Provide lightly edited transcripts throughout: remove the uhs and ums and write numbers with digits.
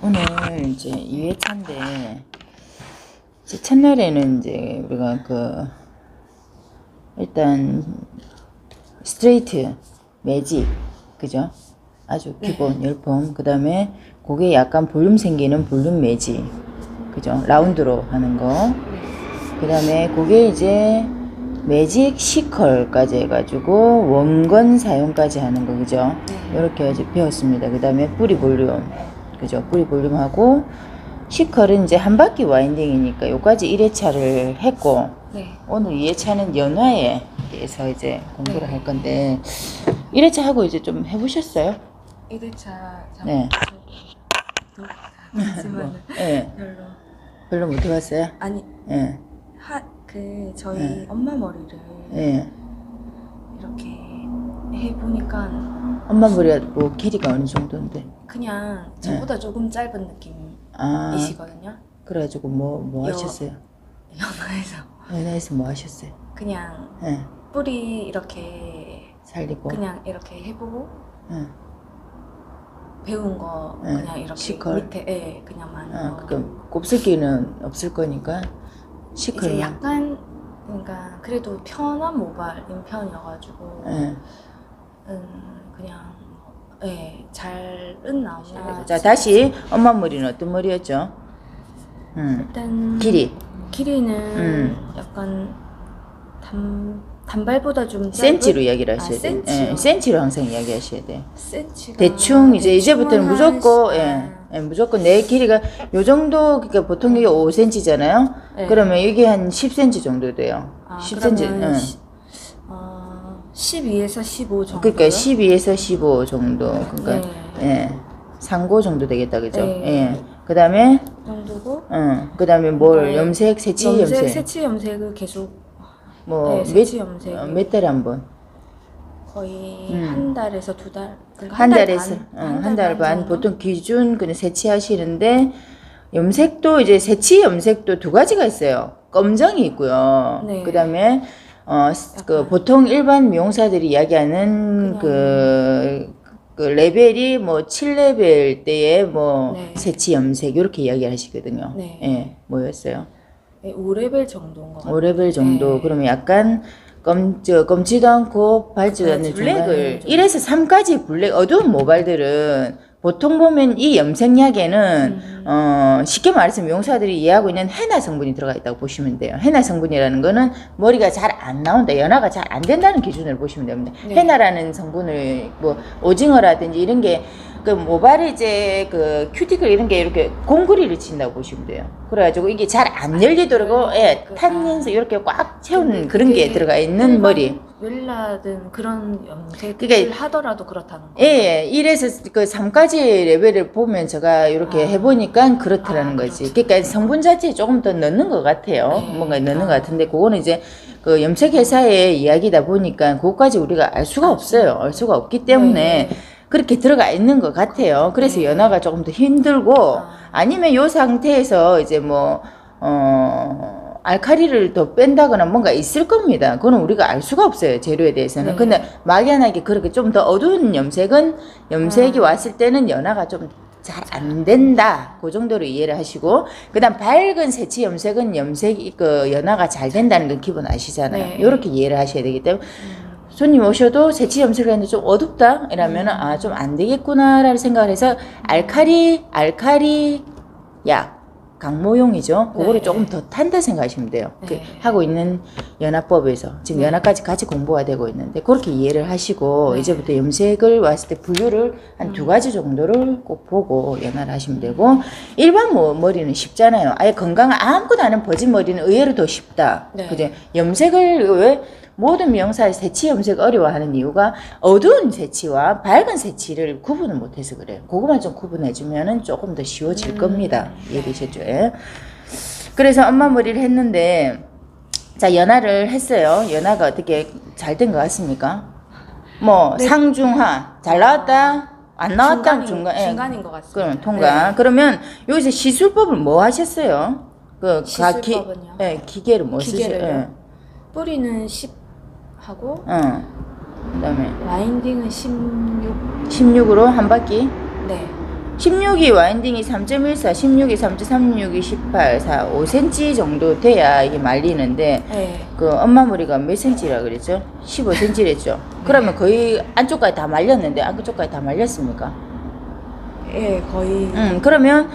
오늘 이제 2회차인데, 이제 첫날에는 이제 우리가 일단 스트레이트, 매직, 그죠? 아주 기본 열폼. 그 다음에 고개 약간 볼륨 생기는 볼륨 매직, 그죠? 라운드로 하는 거. 그 다음에 그게 이제 매직 시컬까지 해가지고 원건 사용까지 하는 거, 그죠? 이렇게 이제 배웠습니다. 그 다음에 뿌리 볼륨, 그죠? 뿌리 볼륨하고 시컬은 이제 한 바퀴 와인딩이니까 요까지 1회차를 했고, 오늘 2회차는 연화에 대해서 이제 공부를 할 건데, 1회차 하고 이제 좀 해보셨어요? 1회차 네. 네. 별로 못 해봤어요? 아니 네. 저희 엄마 머리를 네. 이렇게 해보니까 엄마 머리가 뭐 길이가 어느 정도인데? 그냥 저보다 조금 짧은 느낌이시거든요. 그래가지고 뭐 하셨어요? 연화에서 뭐 하셨어요? 그냥 네. 뿌리 이렇게 살리고 그냥 이렇게 해보고 배운 거 네. 그냥 이렇게 시컬? 밑에 그냥 많은 거. 그럼 곱슬기는 없을 거니까 이제 시컬만. 약간 그러니까 그래도 편한 모발인 편이어가지고 그냥 잘은 나오나. 자, 다시 엄마 머리는 어떤 머리였죠? 일단 길이는 약간 단발보다 좀 짧은? 센치로 이야기를 하셔야 돼요. 센치요? 센치로 항상 이야기하셔야 돼요. 센치가 대충 이제부터는 한 무조건 무조건 내 길이가 요 정도, 그러니까 보통 이게 5cm잖아요. 그러면 이게 한 10cm 정도 돼요. 10cm. 12에서 15 정도. 그러니까 12에서 15 정도. 그러니까 상고 정도 되겠다, 그죠? 그다음에 정도고. 그다음에 뭘 염색, 새치 염색. 새치 염색을 계속 새치 염색 몇 달에 한 번? 거의 한 달에서 두 달. 그러니까 한 달에서 한 달 반 정도? 보통 기준 그냥 세치하시는데, 염색도 이제 세치 염색도 두 가지가 있어요. 검정이 있고요. 그다음에 보통 일반 미용사들이 이야기하는 그 레벨이 뭐 7레벨 때에 세치 염색 이렇게 이야기를 하시거든요. 뭐였어요? 5레벨 정도인 것 같아요. 5레벨 정도. 그러면 약간 검지도 않고 밝지도 않는 블랙을 1에서 3까지 블랙 어두운 모발들은 보통 보면 이 염색약에는 쉽게 말해서 미용사들이 이해하고 있는 헤나 성분이 들어가 있다고 보시면 돼요. 헤나 성분이라는 거는 머리가 잘 안 나온다, 연화가 잘 안 된다는 기준으로 보시면 됩니다. 헤나라는 성분을 오징어라든지 이런 게 모발에 이제 큐티클 이런 게 이렇게 공구리를 친다고 보시면 돼요. 그래가지고 이게 잘 안 열리도록 탄닌서 이렇게 꽉 채운 그런 게 들어가 있는 머리. 웰라든 그런 염색을 그러니까 하더라도 그렇다는 거예요. 1에서 3까지 레벨을 보면 제가 이렇게 해보니까 그렇더라는 거지. 그러니까 성분 자체에 조금 더 넣는 것 같아요. 뭔가 넣는 것 같은데, 그거는 이제 염색회사의 이야기다 보니까 그것까지 우리가 알 수가 없어요. 알 수가 없기 때문에 그렇게 들어가 있는 것 같아요. 그래서 연화가 조금 더 힘들고, 아니면 요 상태에서 이제 알칼리를 더 뺀다거나 뭔가 있을 겁니다. 그거는 우리가 알 수가 없어요, 재료에 대해서는. 근데 막연하게 그렇게 좀 더 어두운 염색이 왔을 때는 연화가 좀 잘 안 된다, 그 정도로 이해를 하시고, 그 다음 밝은 새치 염색은 연화가 잘 된다는 건 기본 아시잖아요. 이렇게 이해를 하셔야 되기 때문에 손님 오셔도 새치 염색을 했는데 좀 어둡다 이러면은 좀 안 되겠구나 라는 생각을 해서 알칼리 약, 강모용이죠. 그거를 조금 더 탄다 생각하시면 돼요. 하고 있는 연화법에서 지금 연화까지 같이 공부가 되고 있는데, 그렇게 이해를 하시고 이제부터 염색을 왔을 때 분류를 한 2가지 정도를 꼭 보고 연화를 하시면 되고, 일반 머리는 쉽잖아요. 아예 건강한 아무것도 안 하는 버진 머리는 의외로 더 쉽다. 그죠? 염색을 왜 모든 미용사의 새치 염색 어려워하는 이유가 어두운 새치와 밝은 새치를 구분을 못해서 그래요. 그것만 좀 구분해주면은 조금 더 쉬워질 겁니다. 이해되셨죠? 그래서 엄마 머리를 했는데, 자, 연화를 했어요. 연화가 어떻게 잘 된 것 같습니까? 상중하 잘 나왔다? 안 나왔다? 중간인 것 같습니다. 그럼 통과. 그러면 여기서 시술법을 뭐 하셨어요? 시술법은요? 기계를 뭐 쓰세요? 뿌리는 10 하고 그다음에 와인딩은 16. 16으로 한 바퀴. 16이 와인딩이 3.14, 16이 3.36이 18, 4, 5cm 정도 돼야 이게 말리는데 네. 그 엄마 머리가 몇 cm라 그랬죠? 15cm랬죠. 그러면 거의 안쪽까지 다 말렸는데 안쪽까지 다 말렸습니까? 예, 거의. 그러면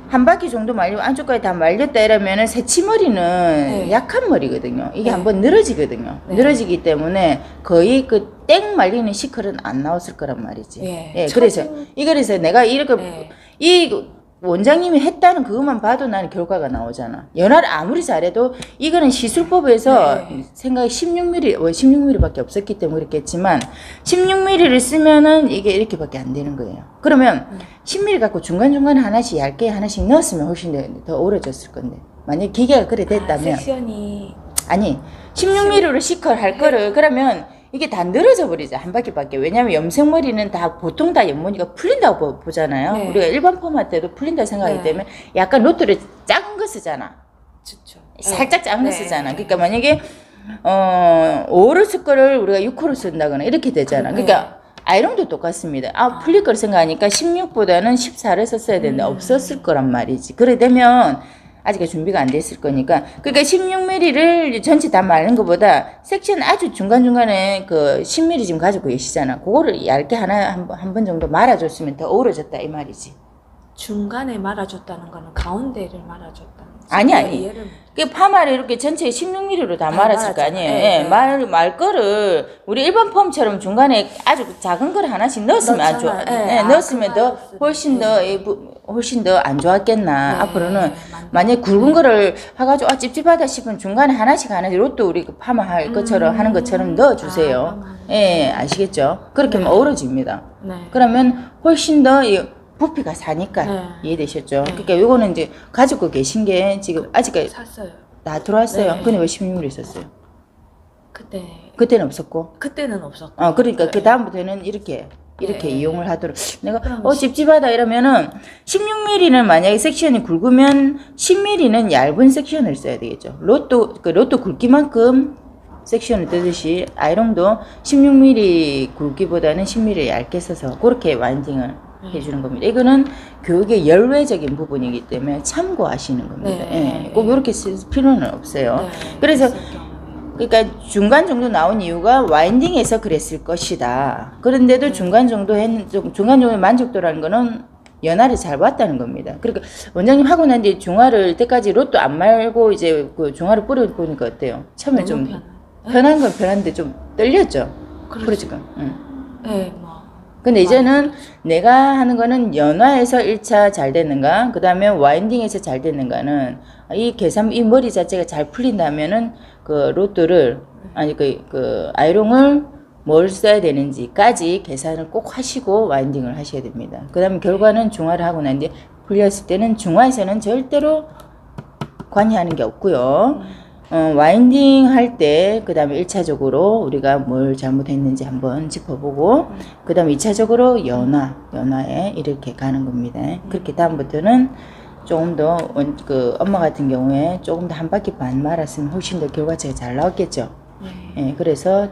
한 바퀴 정도 말리고 안쪽까지 다 말렸다 이러면은 새치머리는 네. 약한 머리거든요. 이게 네. 한번 늘어지거든요. 네. 늘어지기 때문에 거의 그 땡 말리는 시컬은 안 나왔을 거란 말이지. 예. 그래서 처진- 이거래서 내가 이렇게 네. 이 원장님이 했다는 그것만 봐도 나는 결과가 나오잖아. 연화를 아무리 잘해도 이거는 시술법에서 네. 생각이 16mm, 16mm밖에 없었기 때문에 그랬겠지만 16mm를 쓰면은 이게 이렇게밖에 안 되는 거예요. 그러면 10mm 갖고 중간중간에 하나씩 얇게 하나씩 넣었으면 훨씬 더 오래졌을 건데 만약 기계가 그래 됐다면 섹션이 아니 16mm로 시컬 할 거를 그러면 이게 다 늘어져 버리죠. 한 바퀴밖에. 왜냐면 염색머리는 다 보통 다 옆머리가 풀린다고 보잖아요. 네. 우리가 일반 펌할 때도 풀린다 생각하기 네. 때문에 약간 로또를 작은 거 쓰잖아. 좋죠. 살짝 작은 거 네. 쓰잖아. 그러니까 만약에 5로 쓸 거를 우리가 6호로 쓴다거나 이렇게 되잖아. 네. 그러니까 아이롱도 똑같습니다. 풀릴 걸 생각하니까 16보다는 14를 썼어야 되는데 없었을 거란 말이지. 그래 되면 아직 준비가 안 됐을 거니까. 그러니까 16mm를 전체 다 마른 것보다 섹션 아주 중간중간에 그 10mm 지금 가지고 계시잖아. 그거를 얇게 한 번 정도 말아줬으면 더 어우러졌다 이 말이지. 중간에 말아줬다는 거는 가운데를 말아줬다는 거죠. 아니. 이해를 못- 그 파마를 이렇게 전체 16mm로 다 말았을 거 아니에요. 네, 예, 네. 말 거를 우리 일반 펌처럼 중간에 아주 작은 걸 하나씩 넣었으면 아주 넣었잖아요. 네. 넣었으면 더 그거 훨씬 더 훨씬 더 안 좋았겠나. 네, 앞으로는 맞네. 만약 굵은 거를 해가지고 찝찝하다 싶으면 중간에 하나씩 로또 우리 그 파마 할 것처럼 하는 것처럼 넣어주세요. 예, 아시겠죠? 그렇게 하면 어우러집니다. 네. 그러면 훨씬 더 부피가 사니까 네. 이해되셨죠? 그러니까 요거는 이제 가지고 계신 게 지금 아직까지 샀어요. 다 들어왔어요. 네. 근데 왜 16mm 썼어요? 그때 그때는 없었고. 그때는 없었고. 그러니까 그 다음부터는 이렇게 네. 이용을 하도록. 내가 그럼 찝찝하다 이러면은 16mm는 만약에 сек션이 굵으면 10mm는 얇은 섹션을 써야 되겠죠. 로또 굵기만큼 섹션을 뜨듯이 아이롱도 16mm 굵기보다는 10mm 얇게 써서 그렇게 와인딩을 해주는 겁니다. 이거는 교육의 열외적인 부분이기 때문에 참고하시는 겁니다. 네. 예, 꼭 이렇게 쓸 필요는 없어요. 네. 그래서 있을 경우에. 그러니까 중간 정도 나온 이유가 와인딩에서 그랬을 것이다. 그런데도 중간 정도 중간 정도 만족도라는 거는 연화를 잘 봤다는 겁니다. 그러니까 원장님 하고 난 뒤에 중화를 이때까지 로또 안 말고 이제 그 중화를 뿌려보니까 어때요? 처음에 너무 좀 편해요. 편한 건 편한데 좀 떨렸죠? 그렇죠. 그러지까. 응. 네, 뭐. 근데 이제는 내가 하는 거는 연화에서 1차 잘 됐는가, 그 다음에 와인딩에서 잘 됐는가는 이 머리 자체가 잘 풀린다면은 그 로또를, 아니 그 아이롱을 뭘 써야 되는지까지 계산을 꼭 하시고 와인딩을 하셔야 됩니다. 그 다음에 결과는 중화를 하고 난 뒤에 풀렸을 때는 중화에서는 절대로 관여하는 게 없고요. 와인딩 할 때, 그 다음에 1차적으로 우리가 뭘 잘못했는지 한번 짚어보고, 그 다음에 2차적으로 연화에 이렇게 가는 겁니다. 그렇게 다음부터는 조금 더, 엄마 같은 경우에 조금 더 한 바퀴 반 말았으면 훨씬 더 결과체가 잘 나왔겠죠. 예, 그래서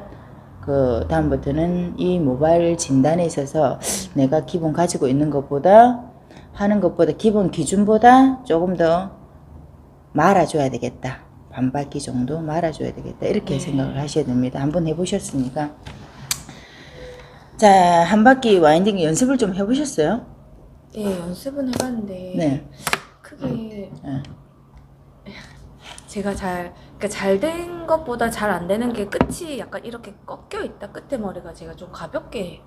그 다음부터는 이 모발 진단에 있어서 내가 기본 가지고 있는 것보다, 하는 것보다, 기본 기준보다 조금 더 말아줘야 되겠다. 반 바퀴 정도 말아줘야 되겠다. 이렇게 생각을 하셔야 됩니다. 한번 해보셨으니까. 자, 한 바퀴 와인딩 연습을 좀 해보셨어요? 예, 연습은 해봤는데 네. 크게 네. 제가 그러니까 잘 된 것보다 잘 안 되는 게 끝이 약간 이렇게 꺾여 있다. 끝에 머리가 제가 좀 가볍게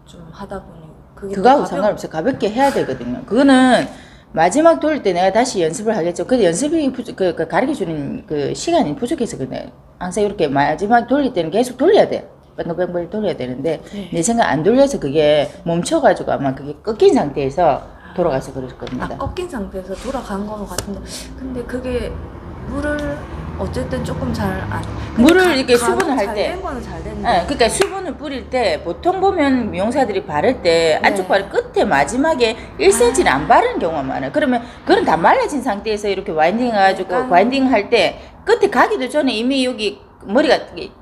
좀 하다 보니 그게 그거하고 상관없어요. 가볍게 해야 되거든요. 그거는 마지막 돌릴 때 내가 다시 연습을 하겠죠. 근데 연습이 가르쳐주는 그 시간이 부족해서 그래. 항상 이렇게 마지막 돌릴 때는 계속 돌려야 돼. 뺑뺑뺑 돌려야 되는데 네. 내 생각 안 돌려서 그게 멈춰가지고 아마 그게 꺾인 상태에서 돌아가서 그럴 겁니다. 꺾인 상태에서 돌아간 것 같은데 근데 그게 물을 어쨌든 조금 잘 안. 물을 이렇게 수분을 할 때. 잘된 거는 잘 됐는데. 네, 그러니까 수분을 뿌릴 때 보통 보면 미용사들이 바를 때 안쪽 발 끝에 마지막에 1cm는 안 바르는 경우가 많아요. 그러면 그건 다 말라진 상태에서 이렇게 와인딩 해가지고 와인딩 할 때 끝에 가기도 전에 이미 여기 머리가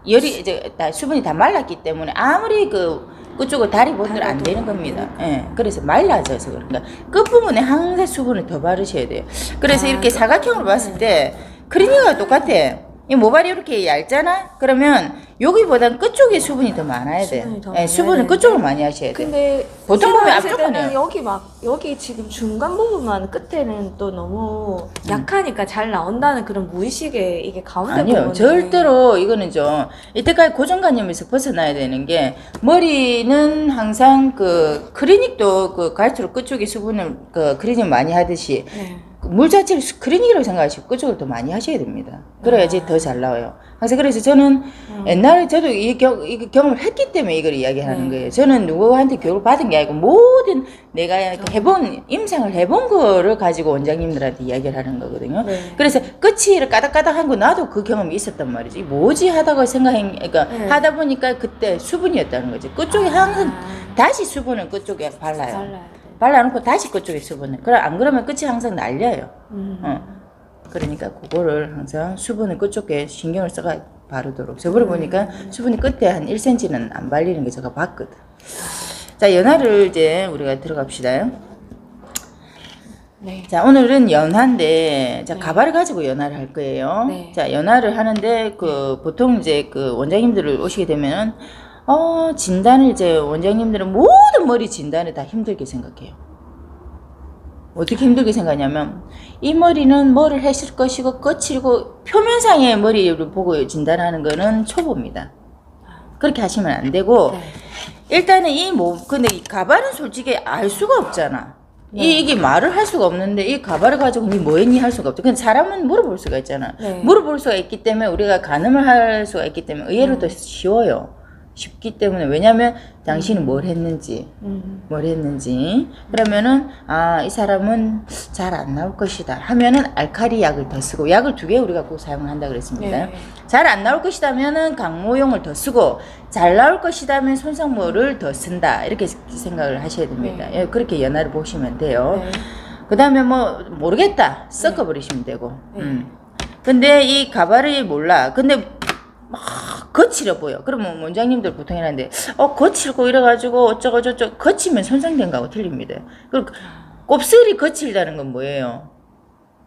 열이 이제 다 수분이 다 말랐기 때문에 아무리 그 그쪽은 다리 본들 안 되는 겁니다. 예. 그래서 말라져서 그러니까 끝부분에 항상 수분을 더 바르셔야 돼요. 그래서 이렇게 사각형으로 봤을 때 크리니가 똑같아. 이 모발이 이렇게 얇잖아? 그러면 여기보단 끝쪽에 수분이 더 많아야 돼. 수분이 더 예, 수분을 많아야 그쪽으로 많이 하셔야 돼. 근데 보통 보면 생각했을 앞쪽은 때는 해요. 여기 지금 중간 부분만 끝에는 또 너무 약하니까 잘 나온다는 그런 무의식에 이게 가운데 아니요, 부분이 절대로 이거는 좀 이때까지 고정관념에서 벗어나야 되는 게 머리는 항상 그 클리닉도 그 갈수록 끝쪽에 수분을 그 클리닉 많이 하듯이 네. 물 자체를 클리닉이라고 생각하시고 그쪽을 더 많이 하셔야 됩니다. 그래야지 더 잘 나와요. 그래서 저는 옛날에 저도 이 경험을 했기 때문에 이걸 이야기하는 거예요. 저는 누구한테 교육을 받은 게 아니고 모든 내가 해본 임상을 해본 거를 가지고 원장님들한테 이야기를 하는 거거든요. 네. 그래서 끝이 까닥까닥한 거 나도 그 경험이 있었단 말이지. 이 뭐지 하다가 그러니까 네. 하다 보니까 그때 수분이었다는 거지. 끝쪽에 항상 다시 수분을 끝쪽에 발라요. 발라야 돼. 발라놓고 다시 그쪽에 수분을. 안 그러면 끝이 항상 날려요. 그러니까 그거를 항상 수분을 그쪽에 신경을 써가 바르도록. 저번에 보니까 수분이 끝에 한 1cm는 안 발리는 게 제가 봤거든. 자, 연화를 이제 우리가 들어갑시다. 네. 자, 오늘은 연화인데, 자, 네. 가발을 가지고 연화를 할 거예요. 네. 자, 연화를 하는데, 보통 이제 원장님들 오시게 되면, 진단을 이제 원장님들은 모든 머리 진단을 다 힘들게 생각해요. 어떻게 힘들게 생각하냐면, 이 머리는 뭐를 했을 것이고, 끝이고, 표면상의 머리를 보고 진단하는 거는 초보입니다. 그렇게 하시면 안 되고, 네. 일단은 근데 이 가발은 솔직히 알 수가 없잖아. 네. 이게 말을 할 수가 없는데, 이 가발을 가지고 니 뭐 했니 할 수가 없죠. 근데 사람은 물어볼 수가 있잖아. 네. 물어볼 수가 있기 때문에 우리가 가늠을 할 수가 있기 때문에 의외로 더 쉬워요. 쉽기 때문에. 왜냐면 당신은 뭘 했는지, 그러면은, 이 사람은 잘 안 나올 것이다 하면은 알칼리 약을 더 쓰고, 약을 2개 우리가 꼭 사용을 한다 그랬습니다. 네. 잘 안 나올 것이다 하면은 강모용을 더 쓰고, 잘 나올 것이다 하면 손상모를 더 쓴다. 이렇게 생각을 하셔야 됩니다. 네. 예, 그렇게 연화를 보시면 돼요. 네. 그 다음에 모르겠다. 섞어버리시면 되고. 네. 근데 이 가발이 몰라. 근데 막 거칠어 보여. 그러면 원장님들 보통 이러는데, 거칠고 이래가지고 어쩌고저쩌고, 거치면 손상된 거하고 틀립니다. 그리고 곱슬이 거칠다는 건 뭐예요?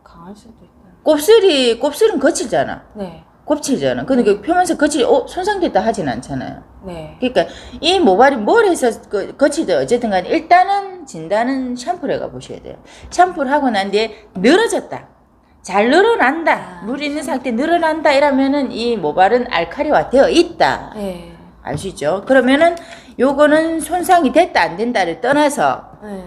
강할 수도 있다. 곱슬은 거칠잖아. 네. 곱칠잖아. 근데 그 표면에서 거칠이, 손상됐다 하진 않잖아요. 네. 그러니까 이 모발이 뭘 해서 거치든 어쨌든 간에 일단은 진단은 샴푸를 가 보셔야 돼요. 샴푸를 하고 난 뒤에 늘어졌다. 잘 늘어난다. 물 있는 상태 늘어난다. 이러면은 이 모발은 알칼리화 되어 있다. 네. 알 수 있죠? 그러면은 요거는 손상이 됐다 안 된다를 떠나서 네.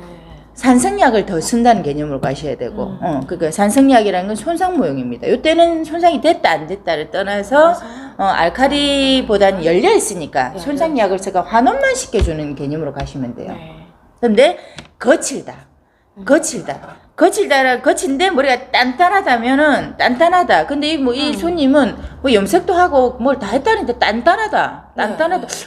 산성약을 더 쓴다는 개념으로 가셔야 되고, 그러니까 산성약이라는 건 손상 모형입니다. 요때는 손상이 됐다 안 됐다를 떠나서 알칼리보다는 열려 있으니까 네. 손상약을 써가 환원만 시켜주는 개념으로 가시면 돼요. 네. 근데 거친데 머리가 단단하다면은 단단하다. 근데 이 손님은 뭐 염색도 하고 뭘 다 했다는데 단단하다.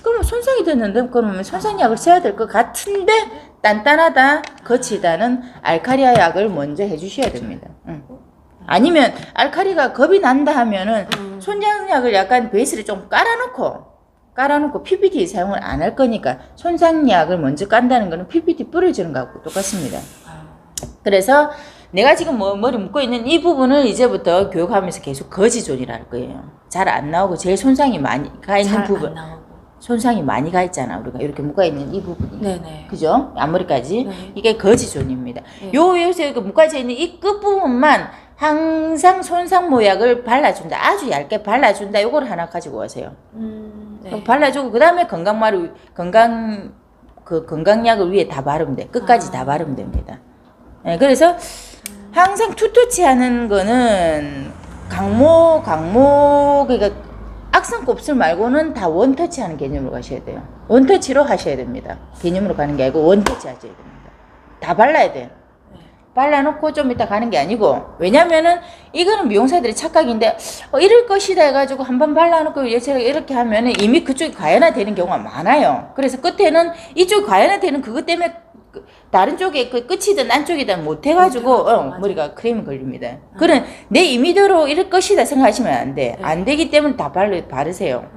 그러면 손상이 됐는데 그러면 손상약을 써야 될 것 같은데 단단하다, 거치다는 알칼리아 약을 먼저 해주셔야 됩니다. 아니면 알칼리가 겁이 난다 하면은 손상약을 약간 베이스를 좀 깔아놓고 PPT 사용을 안 할 거니까 손상약을 먼저 깐다는 거는 PPT 뿌려주는 거하고 똑같습니다. 그래서 내가 지금 머리 묶고 있는 이 부분을 이제부터 교육하면서 계속 거지존이라 할 거예요. 잘 안 나오고 제일 손상이 많이 가 있는 부분. 손상이 많이 가 있잖아. 우리가 이렇게 묶어 있는 이 부분이. 네네. 그죠? 앞머리까지. 네. 이게 거지존입니다. 네. 요새 묶어져 있는 이 끝부분만 항상 손상모약을 발라준다. 아주 얇게 발라준다. 요걸 하나 가지고 가세요. 네. 발라주고 그 다음에 건강약을 위에 다 바르면 돼. 끝까지 다 바르면 됩니다. 네, 그래서 항상 투터치 하는 거는 그러니까 악성 곱슬 말고는 다 원터치 하는 개념으로 가셔야 돼요. 원터치로 하셔야 됩니다. 개념으로 가는 게 아니고 원터치 하셔야 됩니다. 다 발라야 돼요. 발라놓고 좀 이따 가는 게 아니고, 왜냐면은 이거는 미용사들의 착각인데 이럴 것이다 해가지고 한번 발라놓고 이렇게 하면은 이미 그쪽이 과연화되는 경우가 많아요. 그래서 끝에는 이쪽 과연화되는 그것 때문에 다른 쪽에 그 끝이든 안쪽이든 못해가지고 머리가 크림이 걸립니다. 그런 내 임의대로 이럴 것이다 생각하시면 안 돼. 안 되기 때문에 다 바르세요.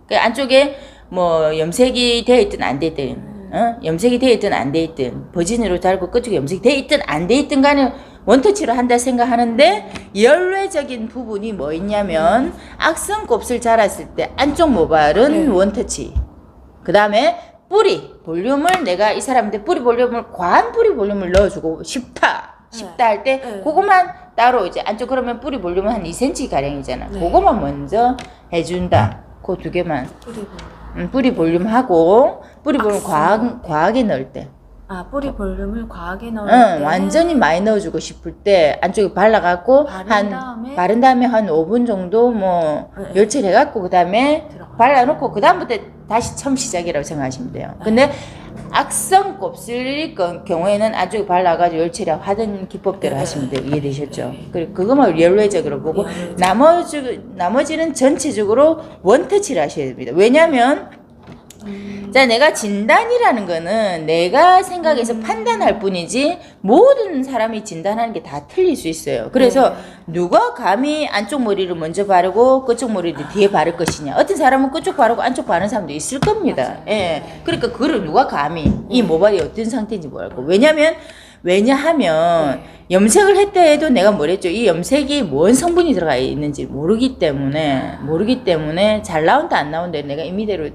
그 안쪽에 뭐 염색이 되어 있든 안 돼 있든 염색이 되어 있든 안 돼 있든 버진으로 달고 끝쪽에 염색이 되어 있든 안 돼 있든 간에 원터치로 한다 생각하는데 연례적인 부분이 뭐 있냐면 악성곱슬 자랐을 때 안쪽 모발은 원터치, 그 다음에 뿌리 볼륨을 내가 이 사람한테 뿌리 볼륨을 과한 뿌리 볼륨을 넣어주고 싶다 할 때 그것만 따로 이제 안쪽 그러면 뿌리 볼륨은 한 2cm 가량이잖아. 그것만 먼저 해준다. 그 두 개만. 뿌리 볼륨하고 뿌리 볼륨 과하게 넣을 때. 아, 뿌리 볼륨을 과하게 넣을 때. 완전히 많이 넣어주고 싶을 때 안쪽에 발라갖고 바른 다음에 한 5분 정도 뭐 열처리해갖고 그 다음에 발라놓고 그 다음부터 다시 처음 시작이라고 생각하시면 돼요. 근데 악성 곱슬일 경우에는 안쪽에 발라가지고 열처리 하던 기법대로 하시면 돼요. 이해되셨죠? 그리고 그것만 연례적으로 보고 나머지는 전체적으로 원터치를 하셔야 됩니다. 왜냐면 자, 내가 진단이라는 거는 내가 생각해서 판단할 뿐이지 모든 사람이 진단하는 게 다 틀릴 수 있어요. 그래서 누가 감히 안쪽 머리를 먼저 바르고 끝쪽 머리를 뒤에 바를 것이냐. 어떤 사람은 끝쪽 바르고 안쪽 바르는 사람도 있을 겁니다. 예. 그러니까 그걸 누가 감히 이 모발이 어떤 상태인지 모르고. 왜냐하면 염색을 했다 해도 내가 뭐랬죠? 이 염색이 뭔 성분이 들어가 있는지 모르기 때문에 잘 나온다 안 나온다 내가 임의대로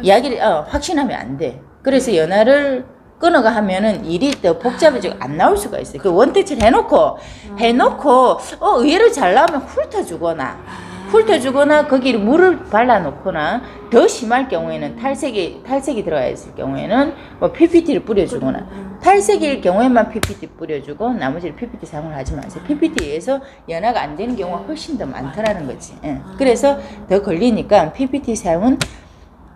이야기를 확신하면 안 돼. 그래서 연화를 끊어가 하면은 일이 더 복잡해지고 안 나올 수가 있어요. 그 원터치를 해놓고 의외로 잘 나오면 훑어주거나 거기 물을 발라놓거나 더 심할 경우에는 탈색이 들어가 있을 경우에는 뭐 PPT를 뿌려주거나 탈색일 경우에만 PPT 뿌려주고 나머지는 PPT 사용을 하지 마세요. PPT에서 연화가 안 되는 경우가 훨씬 더 많더라는 거지. 예. 그래서 더 걸리니까 PPT 사용은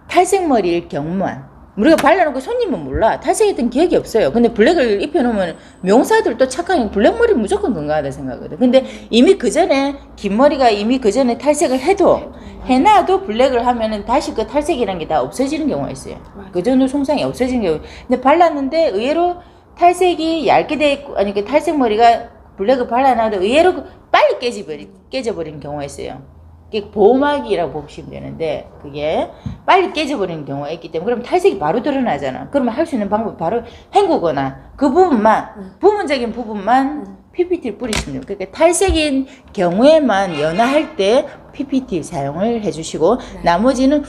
탈색머리일 경우만. 우리가 발라놓고 손님은 몰라. 탈색했던 기억이 없어요. 근데 블랙을 입혀놓으면 명사들도 착하니 블랙머리 무조건 건강하다 생각하거든. 근데 이미 그 전에 긴 머리가 이미 그 전에 탈색을 해놔도 블랙을 하면은 다시 그 탈색이라는 게 다 없어지는 경우가 있어요. 그 정도 손상이 없어지는 경우. 근데 발랐는데 의외로 탈색이 얇게 돼 있고 아니 그 탈색머리가 블랙을 발라놔도 의외로 빨리 깨져버리는 경우가 있어요. 보호막이라고 보시면 되는데 그게 빨리 깨져버리는 경우가 있기 때문에 그럼 탈색이 바로 드러나잖아. 그러면 할 수 있는 방법이 바로 헹구거나 그 부분적인 부분만 PPT를 뿌리시면 돼요. 그러니까 탈색인 경우에만 연화할 때 PPT 사용을 해주시고 나머지는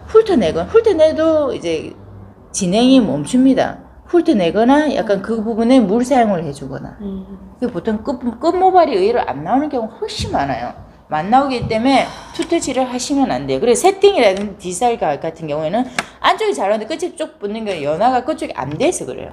훑어내도 이제 진행이 멈춥니다. 훑어내거나 약간 그 부분에 물 사용을 해주거나 보통 끝모발이 의외로 안 나오는 경우가 훨씬 많아요. 안 나오기 때문에 투터치를 하시면 안 돼요. 그래서 세팅이라든지 디자인 같은 경우에는 안쪽이 잘 나오는데 끝이 쭉 붙는 게 연화가 끝쪽이 안 돼서 그래요.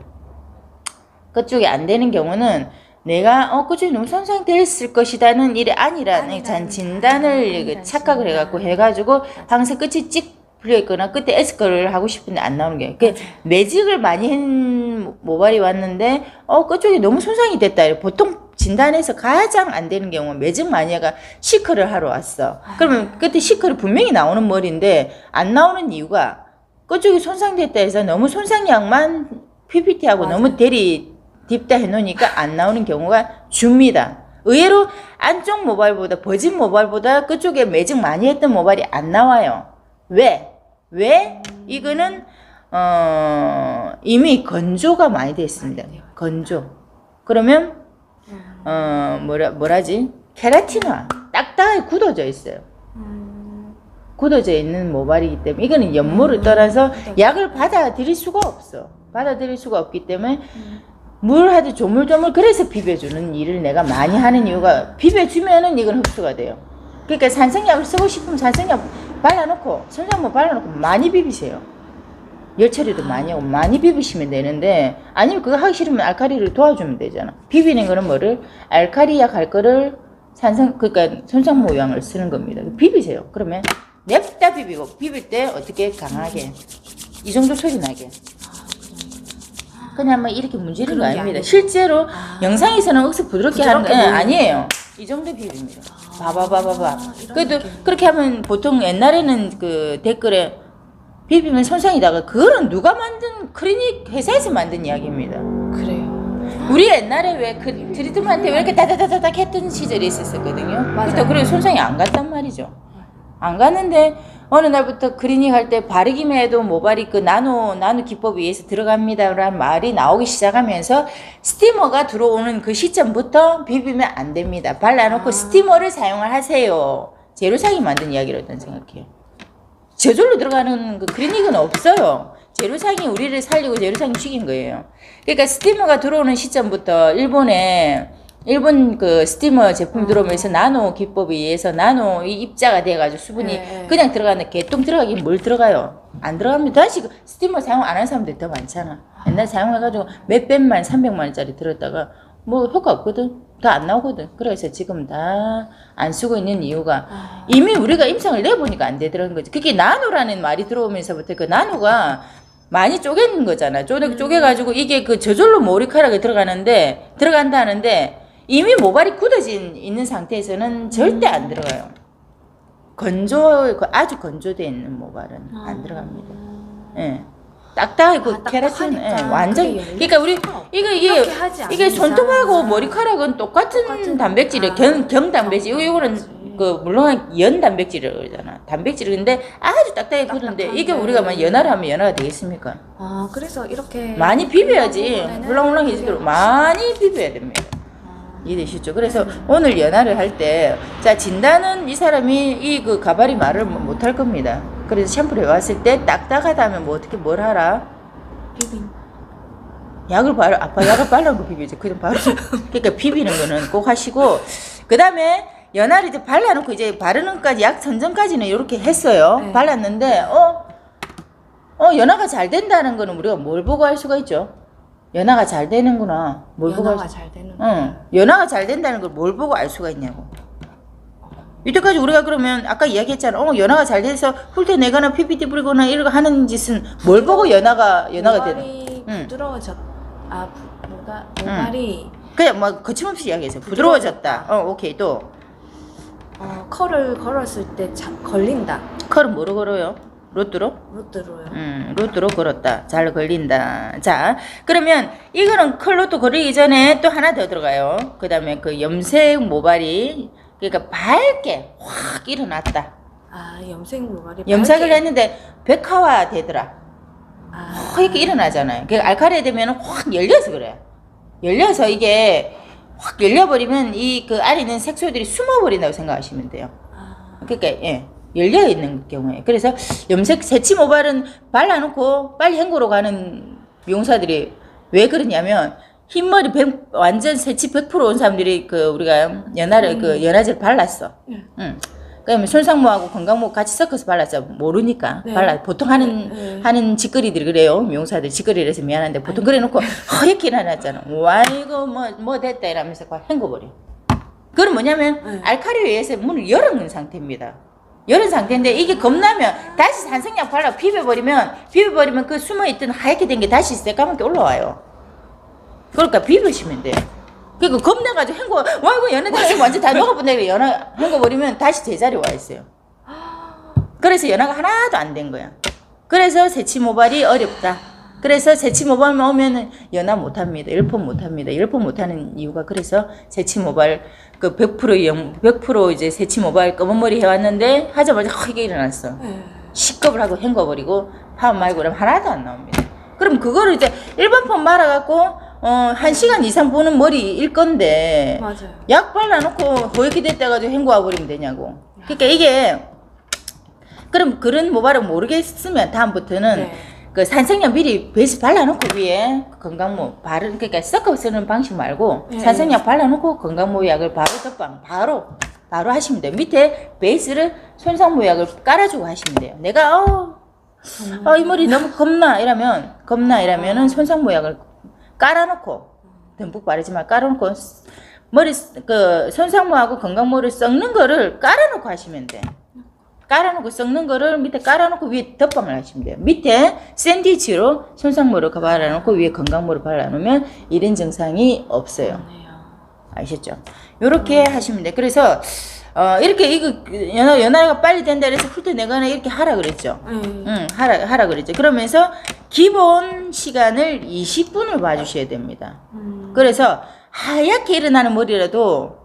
끝쪽이 안 되는 경우는 내가 끝쪽이 너무 손상됐을 것이다는 일이 아니라는 진단을 착각을 해가지고 항상 끝이 찍 풀려있거나 끝에 에스컬을 하고 싶은데 안 나오는 게 매직을 많이 한 모발이 왔는데 끝쪽이 너무 손상이 됐다. 보통 진단에서 가장 안 되는 경우는 매직 마니아가 시컬을 하러 왔어. 그러면 그때 시컬이 분명히 나오는 머리인데 안 나오는 이유가 끝쪽이 손상됐다 해서 너무 손상량만 PPT하고 너무 딥다 해놓으니까 안 나오는 경우가 줍니다. 의외로 안쪽 모발보다 버진 모발보다 끝쪽에 매직 많이 했던 모발이 안 나와요. 왜? 이거는 이미 건조가 많이 됐습니다. 건조. 그러면 뭐라지? 케라틴화 딱딱하게 굳어져 있어요. 굳어져 있는 모발이기 때문에 이거는 연모를 떠나서 약을 받아들일 수가 없어. 받아들일 수가 없기 때문에 물 하듯 조물조물 그래서 비벼주는 일을 내가 많이 하는 이유가 비벼주면은 이건 흡수가 돼요. 그러니까 산성약을 쓰고 싶으면 산성약 발라놓고 선생님 발라놓고 많이 비비세요. 열처리도 많이 하고 많이 비비시면 되는데 아니면 그거 하기 싫으면 알카리를 도와주면 되잖아. 비비는 거는 뭐를 알카리약 할 거를 그러니까 손상모양을 쓰는 겁니다. 비비세요. 그러면 냅다 비비고 비빌 때 어떻게 강하게 이 정도 소리 나게 그냥 뭐 이렇게 문지르는 거 아닙니다. 실제로 영상에서는 억수 부드럽게 하는 거 아니에요. 이 정도 비빕니다. 봐봐. 그래도 그렇게 하면 보통 옛날에는 그 댓글에 비비면 손상이다가 그거는 누가 만든 클리닉 회사에서 만든 이야기입니다. 그래요. 우리 옛날에 왜 그 트리트먼트 왜 이렇게 다다다닥 했던 시절이 있었거든요. 맞아요. 그때 그래 손상이 안 갔단 말이죠. 안 갔는데 어느 날부터 클리닉 할 때 바르기만 해도 모발이 그 나노 기법에 의해서 들어갑니다라는 말이 나오기 시작하면서 스티머가 들어오는 그 시점부터 비비면 안 됩니다. 발라놓고 스티머를 사용을 하세요. 제로상이 만든 이야기라고 생각해요. 저절로 들어가는 그 클리닉은 없어요. 제로상이 우리를 살리고 제로상이 죽인 거예요. 그러니까 스티머가 들어오는 시점부터 일본 그 스티머 제품 들어오면서 나노 기법에 의해서 나노 이 입자가 돼가지고 수분이 그냥 들어가는데 개똥 들어가긴 뭘 들어가요? 안 들어갑니다. 다시 그 스티머 사용 안 하는 사람들이 더 많잖아. 옛날 사용해가지고 몇백만, 300만 원짜리 들었다가 뭐 효과 없거든. 다 안 나오거든. 그래서 지금 다 안 쓰고 있는 이유가 이미 우리가 임상을 내보니까 안 되더라는 거지. 그게 나노라는 말이 들어오면서부터 그 나노가 많이 쪼개는 거잖아. 쪼개가지고 이게 그 저절로 머리카락에 들어간다는데 이미 모발이 굳어진 있는 상태에서는 절대 안 들어가요. 아주 건조되어 있는 모발은 안 들어갑니다. 예. 딱딱하고 케라틴, 예, 완전. 그러니까 우리 이게 손톱하고 머리카락은 똑같은 단백질이에요. 경단백질. 이거는 그 물론 연 단백질이라고 그러잖아. 단백질인데 아주 딱딱하게 굳는데 이게 우리가 막 연화를 하면 연화가 되겠습니까? 아, 그래서 이렇게 많이 비벼야지. 훌렁훌렁해지도록 많이 비벼야 됩니다. 이해되시죠? 그래서 오늘 연화를 할 때, 자, 진단은 이 사람이 이 그 가발이 말을 못 할 겁니다. 그래서 샴푸를 해왔을 때 딱딱하다면 뭐 어떻게 뭘 하라? 비빔. 약을 발라놓고 비비죠. 그냥 바로. 그러니까 비비는 거는 꼭 하시고, 그 다음에 연화를 이제 발라놓고 이제 바르는 까지 약 선전까지는 이렇게 했어요. 네. 발랐는데, 연화가 잘 된다는 거는 우리가 뭘 보고 할 수가 있죠? 연화가 잘 되는구나. 뭘 보고 연화가 잘 되는 거. 연화가 잘 된다는 걸 뭘 보고 알 수가 있냐고. 이때까지 우리가 그러면 아까 이야기했잖아. 연화가 잘 돼서 훑어 내거나 PPT 뿌리거나 이런 거 하는 짓은 뭘 보고 연화가 되는? 모발이 부드러워졌. 모발이 그냥 뭐 거침없이 이야기해서 부드러워졌다. 오케이 또. 컬을 걸었을 때 걸린다. 컬은 뭐로 걸어요? 로또로? 로또로요. 로또로 걸었다. 잘 걸린다. 자, 그러면 이거는 컬로또 걸리기 전에 또 하나 더 들어가요. 그 다음에 그 염색 모발이 그러니까 밝게 확 일어났다. 아, 염색 모발이 염색을 밝게. 했는데 백화화 되더라. 이렇게 일어나잖아요. 그 알칼리에 되면 확 열려서 그래요. 열려서 이게 확 열려버리면 이 그 안에 있는 색소들이 숨어버린다고 생각하시면 돼요. 그러니까 예. 열려 있는 경우에. 그래서 염색 새치 모발은 발라놓고 빨리 헹구러 가는 미용사들이 왜 그러냐면 흰머리 완전 새치 100%온 사람들이 그 우리가 연화제를 발랐어. 그러면 손상모하고 건강모 같이 섞어서 발랐어. 모르니까 네. 보통 하는 짓거리들이 그래요. 미용사들 짓거리를 해서 미안한데 보통 그래 놓고 허옇게 일어났잖아. 와 이거 뭐 됐다 이러면서 헹궈버려. 그건 뭐냐면 알칼리에 의해서 문을 열은 상태입니다. 열은 상태인데 이게 겁나면 다시 산성약 발라 비벼버리면 그 숨어있던 하얗게 된 게 다시 새까맣게 올라와요. 그러니까 비벼시면 돼요. 그러니까 겁나가지고 이거 연애 다시 완전 다 녹아본다. 연화 헹궈버리면 다시 제자리에 와 있어요. 그래서 연화가 하나도 안 된 거야. 그래서 새치 모발이 어렵다. 그래서 새치 모발만 오면은 연화 못합니다. 1폰 못합니다. 1폰 못하는 이유가 그래서 새치 모발 그 100% 이제 새치 모발 검은 머리 해왔는데 하자마자 크게 일어났어. 시겁을 하고 헹궈버리고 파마 말고 그러면 하나도 안 나옵니다. 그럼 그거를 이제 일반 폰 말아갖고 1시간 이상 보는 머리일 건데 맞아요. 약 발라놓고 허옇게 됐다가지고 헹궈 버리면 되냐고. 그러니까 이게 그럼 그런 모발을 모르겠으면 다음부터는 그 산성약 미리 베이스 발라놓고 위에 건강모 그러니까 섞어 쓰는 방식 말고 산성약 발라놓고 건강모 약을 바로 덮방 바로 하시면 돼요. 밑에 베이스를 손상모약을 깔아주고 하시면 돼요. 내가 이 머리 너무 겁나 이러면은 손상모약을 깔아놓고 듬뿍 바르지 말 깔아놓고 머리 그 손상모하고 건강모를 섞는 거를 깔아놓고 하시면 돼. 깔아놓고 섞는 거를 밑에 깔아놓고 위에 덮방을 하시면 돼요. 밑에 샌드위치로 손상모를 발라놓고 위에 건강모를 발라놓으면 이런 증상이 없어요. 아시죠? 요렇게 하시면 돼요. 그래서 이렇게 이거 연화가 빨리 된다 그래서 훑어내거나 이렇게 하라 그랬죠. 하라 그랬죠. 그러면서 기본 시간을 20분을 봐주셔야 됩니다. 그래서 하얗게 일어나는 머리라도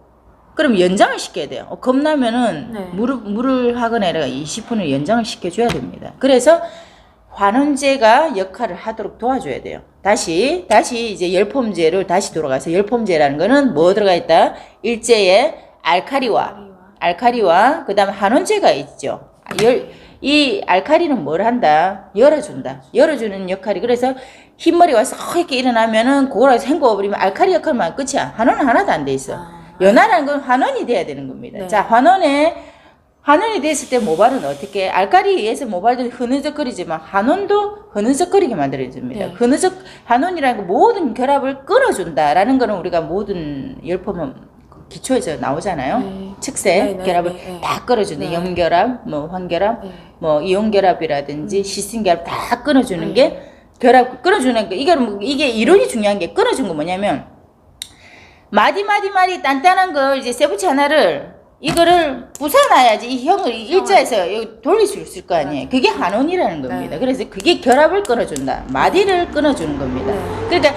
그럼 연장을 시켜야 돼요. 겁나면은 네. 물을 하거나 이래가 20분을 연장을 시켜줘야 됩니다. 그래서 환원제가 역할을 하도록 도와줘야 돼요. 다시 이제 열폼제를 다시 돌아가서 열폼제라는 거는 뭐 들어가 있다? 일제에 알카리와 그 다음에 환원제가 있죠. 이 알카리는 뭘 한다? 열어주는 역할이. 그래서 흰머리 와서 이렇게 일어나면은 그걸 헹궈버리면 알카리 역할만 끝이야. 환원은 하나도 안 돼 있어. 연화라는 건 환원이 돼야 되는 겁니다. 네. 자, 환원이 됐을 때 모발은 어떻게? 알카리에서 모발도 흐느적거리지만 환원도 흐느적거리게 만들어줍니다. 네. 환원이라는 건 모든 결합을 끊어준다라는 거는 우리가 모든 열폼은 기초에서 나오잖아요. 네. 측세 네, 네, 결합을 네, 네. 다 끊어주는 네. 염결합, 뭐 환결합, 네. 뭐 이온결합이라든지 시스틴결합 다 끊어주는 네. 게 결합 끊어주는 거. 이게 이론이 중요한 게 끊어준 거 뭐냐면 마디 단단한 걸 이제 세부치 하나를 이거를 부숴놔야지 이 형을 일자에서 돌릴 수 있을 거 아니에요. 그게 한원이라는 겁니다. 네. 그래서 그게 결합을 끊어준다. 마디를 끊어주는 겁니다. 네. 그러니까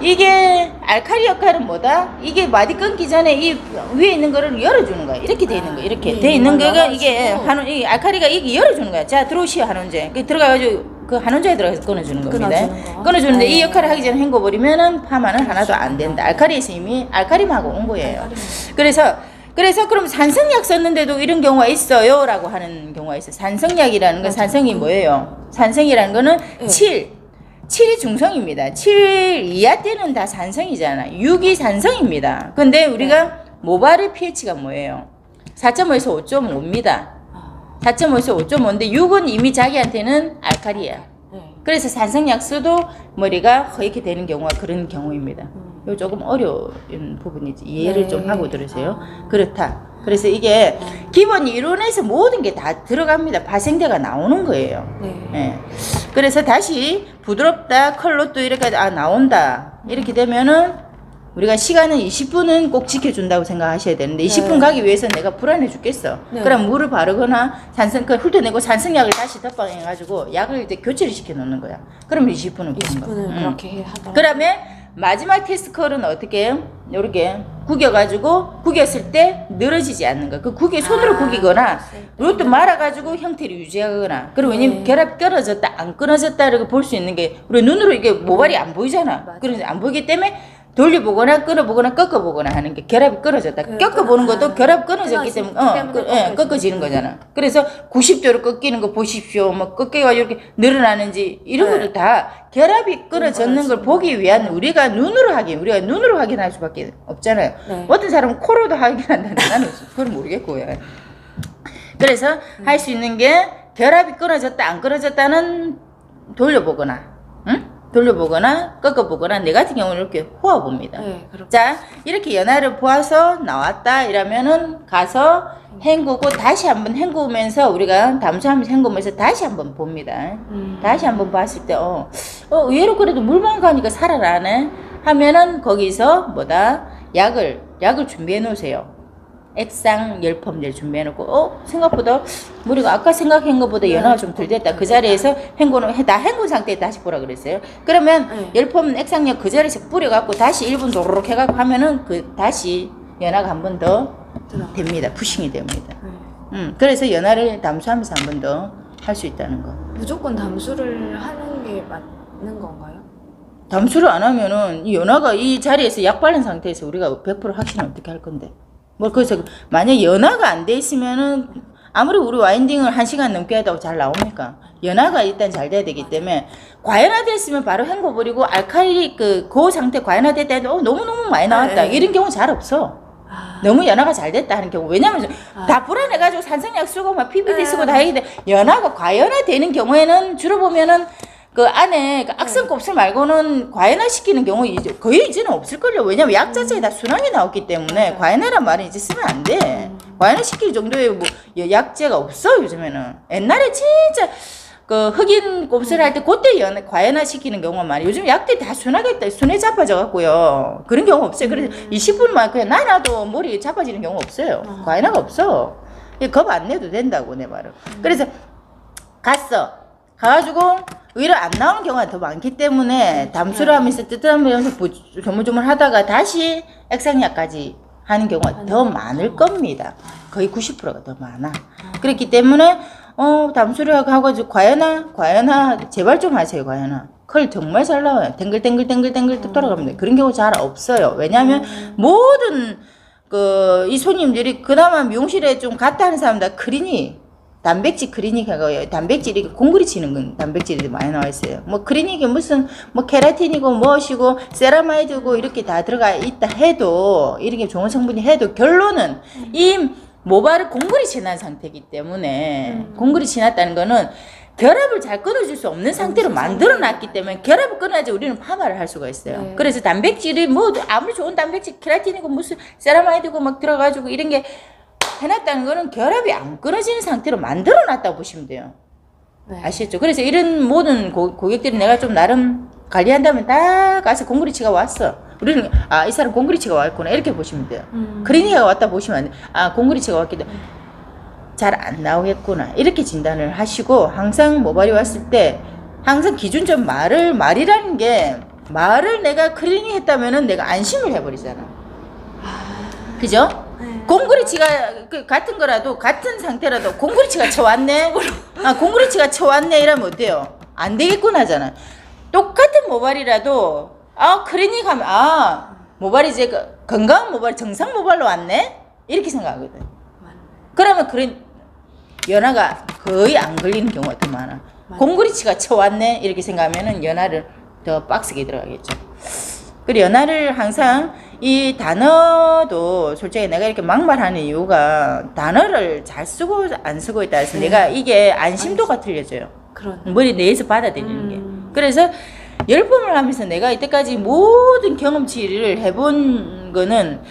이게 알카리 역할은 뭐다? 이게 마디 끊기 전에 이 위에 있는 거를 열어주는 거야. 이렇게 돼 있는 거. 이렇게 돼 있는 거가 이게 이 알카리가 이게 열어주는 거야. 자, 들어오시오 한원제. 들어가가지고 그 한원제에 들어가서 끊어주는 겁니다. 끊어주는데 이 역할을 하기 전에 헹궈버리면은 파마는 하나도 안 된다. 알카리에서 이미 알카리하고 온 거예요. 그래서 그럼 산성약 썼는데도 이런 경우가 있어요 라고 하는 경우가 있어요. 산성약이라는 건 산성이 뭐예요? 산성이라는 거는 7이 중성입니다. 7 이하 때는 다 산성이잖아. 6이 산성입니다. 근데 우리가 모발의 pH가 뭐예요? 4.5에서 5.5입니다. 4.5에서 5.5인데 6은 이미 자기한테는 알칼리야. 그래서 산성약 써도 머리가 허옇게 되는 경우가 그런 경우입니다. 이거 조금 어려운 부분이지. 이해를 좀 하고 들으세요. 그렇다. 그래서 이게 기본 이론에서 모든 게 다 들어갑니다. 파생대가 나오는 거예요. 예. 그래서 다시 부드럽다, 컬러 또 이렇게 나온다. 이렇게 되면은 우리가 시간은 20분은 꼭 지켜준다고 생각하셔야 되는데 20분 가기 위해서 내가 불안해 죽겠어. 그럼 물을 바르거나 훑어내고 산성약을 다시 덮방해가지고 약을 이제 교체를 시켜 놓는 거야. 그럼 20분은 20분을 그렇게 하다. 그다음에 마지막 테스트컬은 어떻게 해요? 이렇게 구겼을 때 늘어지지 않는 거. 손으로 구기거나 이것도 말아가지고 형태를 유지하거나. 그리고 왜냐면 결합이 끊어졌다 안 끊어졌다 이렇게 볼 수 있는 게 우리 눈으로 이게 모발이 안 보이잖아. 그래서 안 보이기 때문에 돌려보거나 끊어보거나 꺾어보거나 하는 게 결합이 끊어졌다. 꺾어보는 것도 결합 끊어졌기 때문에 꺾어지는 거잖아. 그래서 90도로 꺾이는 거 보십시오. 뭐 꺾여가지고 이렇게 늘어나는지 이런 것도 다 결합이 끊어졌는 걸 보기 위한 우리가 눈으로 확인할 수밖에 없잖아요. 어떤 사람은 코로도 확인한다는데 나는 그걸 모르겠고요. 그래서 할 수 있는 게 결합이 끊어졌다 안 끊어졌다는 돌려보거나 돌려보거나 꺾어보거나 내 같은 경우는 이렇게 호아봅니다. 자, 이렇게 연화를 보아서 나왔다 이러면은 가서 헹구고 다시 한번 헹구면서 우리가 담수하면서 헹구면서 다시 한번 봅니다. 다시 한번 봤을 때 의외로 그래도 물만 가니까 살아나네 하면은 거기서 약을 준비해 놓으세요. 액상 열펌제를 준비해 놓고 생각보다 우리가 아까 생각한 것보다 연화가 좀 덜 됐다. 그 자리에서 다 헹군 상태에 다시 보라 그랬어요. 그러면 열펌 액상약 그 자리에서 뿌려갖고 다시 1분 도로록 해갖고 하면은 다시 연화가 한 번 더 됩니다. 푸싱이 됩니다. 그래서 연화를 담수하면서 한 번 더 할 수 있다는 거. 무조건 담수를 하는 게 맞는 건가요? 담수를 안 하면은 이 연화가 이 자리에서 약 바른 상태에서 우리가 100% 확신을 어떻게 할 건데? 그래서 만약 연화가 안 돼 있으면은 아무리 우리 와인딩을 1시간 넘게 하다고 잘 나옵니까? 연화가 일단 잘 돼야 되기 때문에 과연화 됐으면 바로 헹궈버리고 알칼리 그 상태 과연화 됐다 해도 너무너무 많이 나왔다. 이런 경우 잘 없어. 너무 연화가 잘 됐다 하는 경우. 왜냐면 다 불안해가지고 산성약 쓰고 막 PPD 쓰고 다 하는데 연화가 과연화 되는 경우에는 주로 보면은 그 안에 악성 곱슬 말고는 과연화 시키는 경우 거의 이제는 없을걸요. 왜냐면 약 자체에 다 순하게 나왔기 때문에 과연화란 말은 이제 쓰면 안 돼. 과연화 시킬 정도의 약재가 없어 요즘에는. 옛날에 진짜 그 흑인 곱슬 할 때 그때 과연화 시키는 경우가 많아요. 요즘 약들이 다 순해 잡아져 갖고요. 그런 경우 없어요. 그래서 20분만 그냥 놔놔도 머리 잡아지는 경우 없어요. 과연화가 없어. 겁 안 내도 된다고 내 말은. 그래서 가가지고 의외로 안 나오는 경우가 더 많기 때문에 담수를 하면서 뜨뜻하면서 조물조물 하다가 다시 액상약까지 하는 경우가 더 많을 겁니다. 거의 90%가 더 많아. 그렇기 때문에 담수리하고 하고 과연아 제발 좀 하세요. 과연아 컬 정말 잘 나와요. 댕글댕글 뚝 돌아갑니다. 그런 경우 잘 없어요. 왜냐하면 모든 이 손님들이 그나마 미용실에 좀 갔다 하는 사람 다 단백질 클리닉하고 단백질이 공구리 치는 건 단백질이 많이 나와 있어요. 뭐 클리닉에 무슨 뭐 케라틴이고 무엇이고 세라마이드고 이렇게 다 들어가 있다 해도 이렇게 좋은 성분이 해도 결론은 이 모발을 공구리 치는 상태이기 때문에 공구리 치놨다는 거는 결합을 잘 끊어줄 수 없는 상태로 만들어 놨기 때문에 결합을 끊어야지 우리는 파마를 할 수가 있어요. 네. 그래서 단백질이 뭐 아무리 좋은 단백질 케라틴이고 무슨 세라마이드고 막 들어가지고 이런 게 해놨다는 거는 결합이 안 끊어지는 상태로 만들어 놨다고 보시면 돼요. 네. 아시겠죠? 그래서 이런 모든 고객들이 내가 좀 나름 관리한다면 다 가서 공구리치가 왔어. 우리는 이 사람 공구리치가 왔구나 이렇게 보시면 돼요. 클리닉가 왔다 보시면 안 돼. 공구리치가 왔기 때문에 잘 안 나오겠구나 이렇게 진단을 하시고 항상 모발이 왔을 때 항상 기준점 말이라는 게 말을 내가 클리닉 했다면은 내가 안심을 해버리잖아. 그죠? 공구리치가 같은 거라도 같은 상태라도 공구리치가 쳐왔네. 공구리치가 쳐왔네 이러면 어때요? 안 되겠구나 하잖아. 똑같은 모발이라도 클리닉 하면 모발이 이제 건강한 모발 정상 모발로 왔네 이렇게 생각하거든. 그러면 연화가 거의 안 걸리는 경우가 더 많아. 공구리치가 쳐왔네 이렇게 생각하면은 연화를 더 빡세게 들어가겠죠. 그리고 연화를 항상 이 단어도 솔직히 내가 이렇게 막말하는 이유가 단어를 잘 쓰고 안 쓰고에 따라서 내가 이게 안심도가 틀려져요. 머리 내에서 받아들이는 게. 그래서 열펌을 하면서 내가 이때까지 모든 경험치를 해본 거는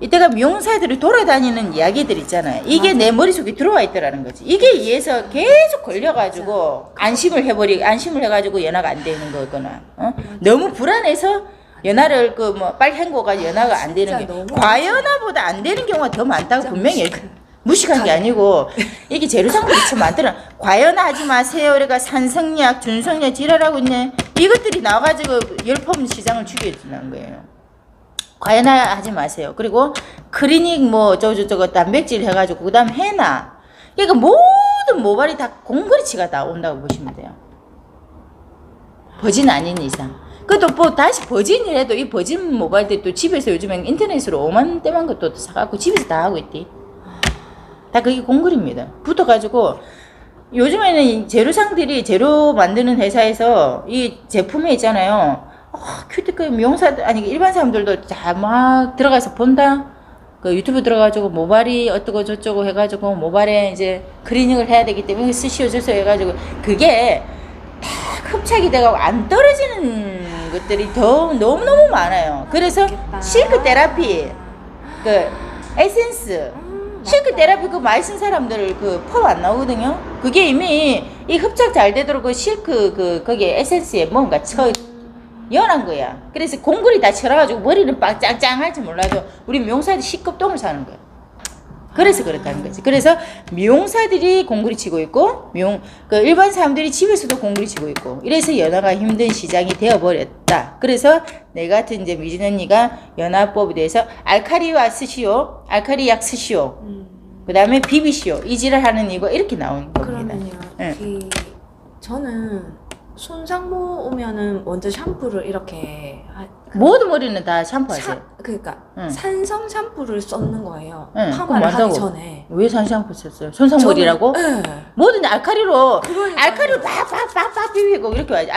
이때가 미용사들이 돌아다니는 이야기들 있잖아요. 이게 내 머릿속에 들어와 있더라는 거지. 이게 이해서 계속 걸려가지고 안심을 해가지고 연화가 안 되는 거거나 너무 불안해서 연화를 빨리 헹궈가지고 연화가 안 되는 게 과연화보다 안 되는 경우가 더 많다고 분명히 무식한 게 아니고 이게 재료상들이 참 많더라. 과연화 하지 마세요. 그러니까 산성약, 준성약 지랄하고 있네. 이것들이 나와가지고 열펌 시장을 죽여주는 거예요. 과연화 하지 마세요. 그리고 클리닉 저거 단백질 해가지고 그 다음 해나. 그러니까 모든 모발이 다 공구리치가 다 온다고 보시면 돼요. 버진 아닌 이상. 그것도 다시 버진이라도 이 버진 모발들 또 집에서 요즘엔 인터넷으로 5만 대만 것도 사갖고 집에서 다 하고 있대. 다 그게 공구리입니다. 붙어가지고 요즘에는 재료상들이 재료 만드는 회사에서 이 제품에 있잖아요. 큐티클 미용사들 아니 일반 사람들도 다 막 들어가서 본다. 그 유튜브 들어가지고 모발이 어떠고 저쩌고 해가지고 모발에 이제 클리닝을 해야 되기 때문에 쓰시오 저시오 해가지고 그게 다 흡착이 돼가고 안 떨어지는 것들이 더 너무너무 많아요. 그래서 실크 테라피 에센스 실크 테라피 많이 쓴 사람들 펌 안 나오거든요. 그게 이미 이 흡착 잘 되도록 실크 거기에 에센스에 뭔가 연한 거야. 그래서 공구리 다 쳐라가지고 머리는 짱짱할지 몰라도 우리 미용사들이 C급 똥을 사는 거야. 그래서 그렇다는 거지. 그래서 미용사들이 공구리 치고 있고 일반 사람들이 집에서도 공구리 치고 있고 이래서 연화가 힘든 시장이 되어버렸다. 그래서 내 같은 이제 미진 언니가 연화법에 대해서 알카리와 쓰시오, 알카리약 쓰시오, 그 다음에 비비시오 이 질을 하는 이거 이렇게 나오는 겁니다. 그러면요. 저는 손상모 오면은 먼저 샴푸를 이렇게 모든 머리는 다 샴푸하세요. 그러니까 산성 샴푸를 썼는 거예요. 응, 파마를 하기 전에. 왜 산 샴푸 썼어요? 손상머리라고? 네. 뭐든 알카리로 그러니까요. 알카리로 빡빡빡빡 비비고 이렇게 와야지.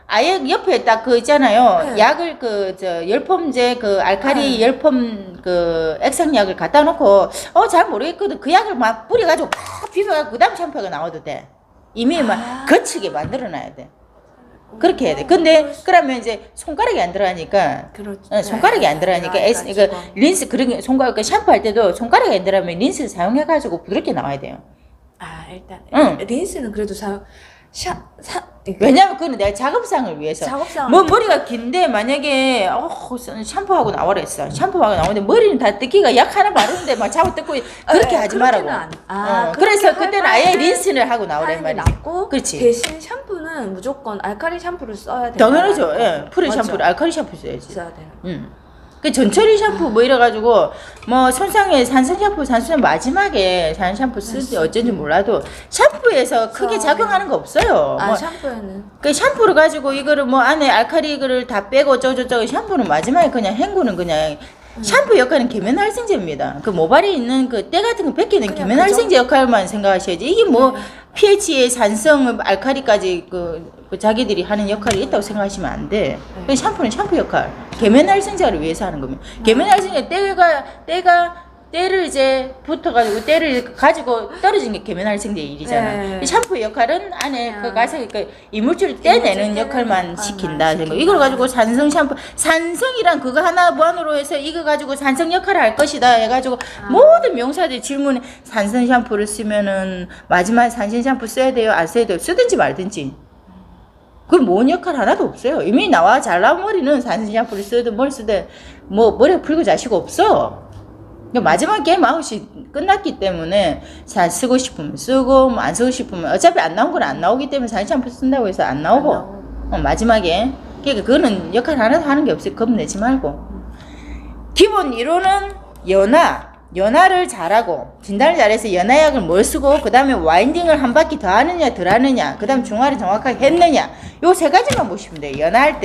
아예 옆에 딱 있잖아요. 네. 약을 열펌제 알카리 열펌 액상약을 갖다 놓고 잘 모르겠거든. 그 약을 막 뿌려가지고 팍 비벼가지고 그다음 샴푸가 나와도 돼. 이미 막 거치게 만들어놔야 돼. 그렇게 해야 돼. 근데 그러면 이제 손가락이 안 들어가니까 손가락이 안 들어가니까 린스 그런 손가락 샴푸할 때도 손가락이 안 들어가면 린스 사용해가지고 부드럽게 나와야 돼요. 일단 린스는 그래도 왜냐면 그거는 내가 작업상을 위해서. 머리가 긴데 만약에 샴푸하고 나오라 했어. 샴푸하고 나오는데 머리는 다 뜯기가 약 하나 바르는데 막 잡아 뜯고 그렇게 하지 말라고. 그래서 그때는 아예 린스를 하고 나오란 말이지. 그렇지. 대신 샴푸는 무조건 알카리 샴푸를 써야 돼요. 당연하죠. 예. 프리 샴푸를 알카리 샴푸 써야지. 써야 돼요. 그 전처리 샴푸 뭐 이래가지고 뭐 손상에 산성 샴푸 마지막에 산성 샴푸 쓸 때 어쩐지 몰라도 샴푸에서 크게 작용하는 거 없어요. 아 뭐 샴푸에는 그 샴푸를 가지고 이거를 뭐 안에 알칼리 이거를 다 빼고 저저저 샴푸는 마지막에 그냥 헹구는 그냥 샴푸 역할은 계면활성제입니다. 그 모발에 있는 그 때 같은 거 벗기는 그냥 계면활성제 역할만 생각하셔야지. 이게 뭐 pH의 산성, 알칼리까지 그 자기들이 하는 역할이 있다고 생각하시면 안 돼. 그 샴푸는 샴푸 역할, 계면활성제를 위해서 하는 겁니다. 계면활성제 때를 이제 붙어가지고 때를 가지고 떨어진 게 계면활성제 일이잖아. 네. 이 샴푸의 역할은 안에 그 가서 그 이물질을 떼내는 역할만 시킨다. 이걸 가지고 산성 샴푸, 산성이란 그거 하나 무한으로 해서 이거 가지고 산성 역할을 할 것이다 해가지고 모든 명사들 질문에 산성 샴푸를 쓰면은 마지막에 산성 샴푸 써야 돼요, 안 써야 돼요, 쓰든지 말든지. 그건 뭔 역할 하나도 없어요. 이미 나와 잘 나온 머리는 산성 샴푸를 쓰든 뭘 쓰든 뭐 머리가 풀고 자시고 없어. 마지막 게임 아웃이 끝났기 때문에 잘 쓰고 싶으면 쓰고 뭐 안 쓰고 싶으면 어차피 안 나온 건 안 나오기 때문에 산성 샴푸 쓴다고 해서 안 나오고 마지막에 그러니까 그거는 역할 하나도 하는 게 없어요. 겁내지 말고 기본 이론은 연화를 잘하고 진단을 잘해서 연화약을 뭘 쓰고 그 다음에 와인딩을 한 바퀴 더 하느냐 덜 하느냐 그 다음 중화를 정확하게 했느냐 요 세 가지만 보시면 돼요. 연화할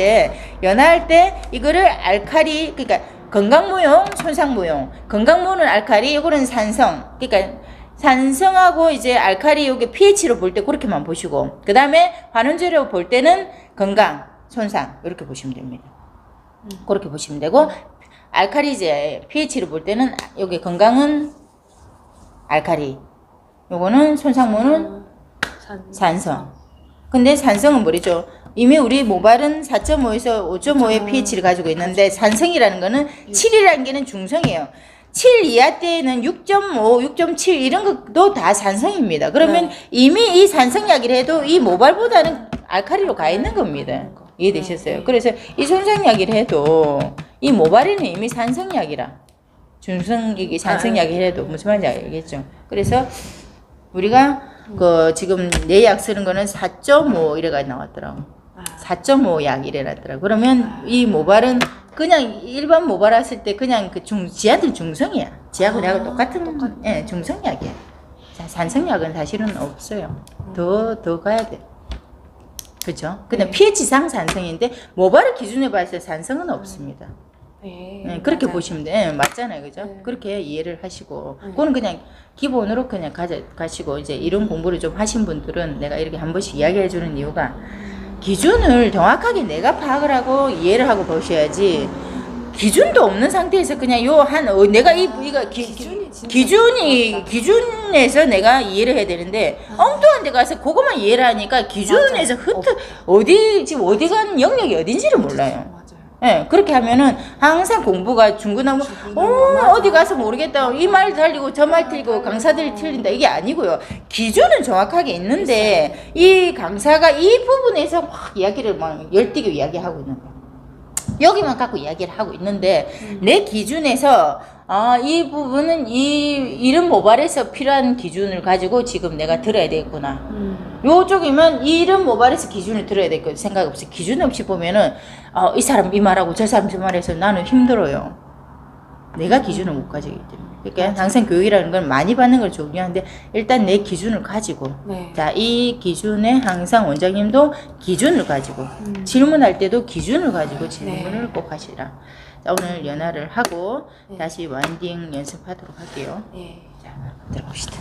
때 이거를 알칼리 그러니까 건강무용, 손상무용. 건강무는 알칼리, 이거는 산성. 그러니까 산성하고 이제 알칼리 요게 pH로 볼 때 그렇게만 보시고 그 다음에 환원제로 볼 때는 건강, 손상 이렇게 보시면 됩니다. 그렇게 보시면 되고 알칼리제 pH로 볼 때는 요게 건강은 알칼리, 요거는 손상무는 산성. 근데 산성은 뭐죠? 이미 우리 모발은 4.5에서 5.5의 pH를 가지고 있는데 산성이라는 거는 7이라는 게는 중성이에요. 7 이하 때에는 6.5, 6.7 이런 것도 다 산성입니다. 그러면 이미 이 산성 이야기를 해도 이 모발보다는 알칼리로 가 있는 겁니다. 이해되셨어요? 그래서 이 손상 이야기를 해도 이 모발에는 이미 산성 이야기라. 중성, 이게 산성 이야기를 해도 무슨 말인지 알겠죠? 그래서 우리가 그 지금 내 약 쓰는 거는 4.5 이래가 나왔더라고. 4.5 약 이래 놨더라고. 그러면 이 모발은 그냥 일반 모발 왔을 때 그냥 그 지한테는 중성이야. 지하고 내하고 똑같은 예, 중성약이야. 자, 산성약은 사실은 없어요. 더 가야 돼. 그죠? 근데 pH상 산성인데 모발을 기준으로 봤을 때 산성은 없습니다. 네, 그렇게 보시면 돼. 네, 맞잖아요. 그죠? 그렇게 이해를 하시고. 그거는 그냥 기본으로 그냥 가시고, 이제 이런 공부를 좀 하신 분들은 내가 이렇게 한 번씩 이야기해 주는 이유가 기준을 정확하게 내가 파악을 하고 이해를 하고 보셔야지 기준도 없는 상태에서 그냥 내가 이거 기준에서 내가 이해를 해야 되는데 엉뚱한 데 가서 그것만 이해를 하니까 기준에서 어디 가는 영역이 어딘지를 몰라요. 예, 그렇게 하면은 항상 공부가 중구난구 어디 가서 모르겠다 이 말 달리고 저 말 틀리고 강사들이 틀린다 이게 아니고요. 기준은 정확하게 있는데 이 강사가 이 부분에서 막 이야기를 막 열띠게 이야기하고 있는 거야. 여기만 갖고 이야기를 하고 있는데 내 기준에서 이 부분은 이런 모발에서 필요한 기준을 가지고 지금 내가 들어야 되겠구나. 요쪽이면 이런 모발에서 기준을 들어야 될 거 생각 없이 기준 없이 보면은 이 사람 이 말하고 저 사람 저 말해서 나는 힘들어요. 내가 기준을 못 가지기 때문에. 그러니까 항상 교육이라는 건 많이 받는 걸 중요한데 일단 내 기준을 가지고 자, 이 기준에 항상 원장님도 기준을 가지고 질문할 때도 기준을 가지고 질문을 꼭 하시라. 자, 오늘 연화를 하고 다시 와인딩 연습하도록 할게요. 자, 들어봅시다.